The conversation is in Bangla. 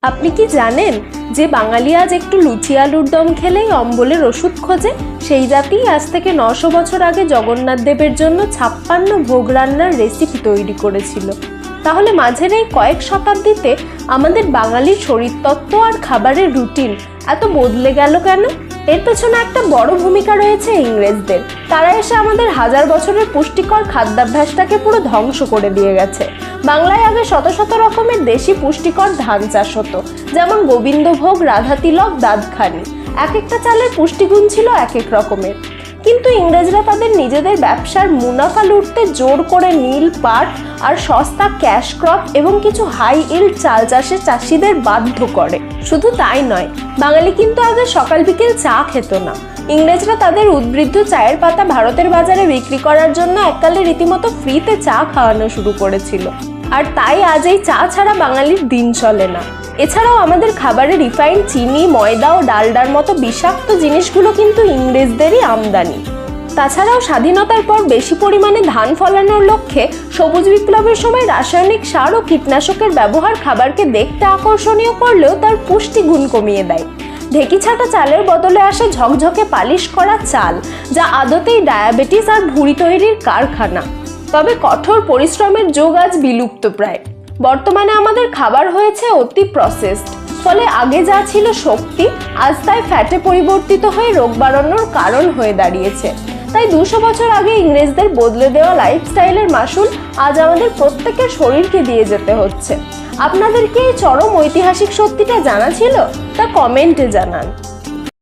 আপনি কি জানেন যে বাঙালি আজ একটু লুচি আলুর দম খেলেই অম্বলের ওষুধ খোঁজে? সেই জাতিই আজ থেকে 900 বছর আগে জগন্নাথ দেবের জন্য 56 ভোগ রান্নার রেসিপি তৈরি করেছিল। তাহলে মাঝের এই কয়েক শতাব্দীতে আমাদের বাঙালির শরীরতত্ত্ব আর খাবারের রুটিন এত বদলে গেল কেন? এর পেছনে একটা বড় ভূমিকা রয়েছে ইংরেজদের। তারা এসে আমাদের হাজার বছরের পুষ্টিকর খাদ্যাভ্যাসটাকে পুরো ধ্বংস করে দিয়ে গেছে। বাংলায় আগে শত শত রকমের দেশি পুষ্টিকর ধান চাষ হতো, যেমন গোবিন্দভোগ, রাধাতিলক, দাদখানি। এক একটা চালের পুষ্টিগুণ ছিল এক এক রকমের। কিন্তু ইংরেজরা তাদের নিজেদের ব্যবসার মুনাফা লুটতে জোর করে নীল, পাট আর সস্তা ক্যাশ ক্রপ এবং কিছু হাই ইল্ড চাল চাষের চাষিদের বাধ্য করে। শুধু তাই নয়, বাঙালি কিন্তু আগে সকাল বিকেল চা খেত না। ইংরেজরা তাদের উদ্বৃদ্ধ চায়ের পাতা ভারতের বাজারে বিক্রি করার জন্য এককালে রীতিমতো ফ্রিতে চা খাওয়ানো শুরু করেছিল। আর তাই আজ এই চা ছাড়া বাঙালির দিন চলে না। এছাড়াও আমাদের খাবারে রিফাইন্ড চিনি, ময়দা ও ডালডার মতো বিষাক্ত জিনিসগুলো কিন্তু ইংরেজদেরই আমদানি। তাছাড়াও স্বাধীনতার পর বেশি পরিমাণে ধান ফলানোর লক্ষ্যে সবুজ বিপ্লবের সময় রাসায়নিক সার ও কীটনাশকের ব্যবহার খাবারকে দেখতে আকর্ষণীয় করলেও তার পুষ্টিগুণ কমিয়ে দেয়। ঢেকি ছাটা চালের বদলে আসে ঝকঝকে পালিশ করা চাল, যা আদতেই ডায়াবেটিস আর ভুঁড়ি তৈরির কারখানা। তবে কঠোর পরিশ্রমের যুগ আজ বিলুপ্ত প্রায়। বর্তমানে আমাদের খাবার হয়েছে অতি প্রসেসড, ফলে আগে যা ছিল শক্তি আজ তাই ফ্যাটে পরিবর্তিত হয়ে রোগ বাড়ানোর কারণ হয়ে দাঁড়িয়েছে। তাই 200 বছর আগে ইংরেজদের বদলে দেওয়া লাইফস্টাইলের মাসুল আজ আমাদের প্রত্যেকের শরীরকে দিয়ে যেতে হচ্ছে। আপনাদের কি এই চরম ঐতিহাসিক সত্যিটা জানা ছিল? তা কমেন্টে জানান।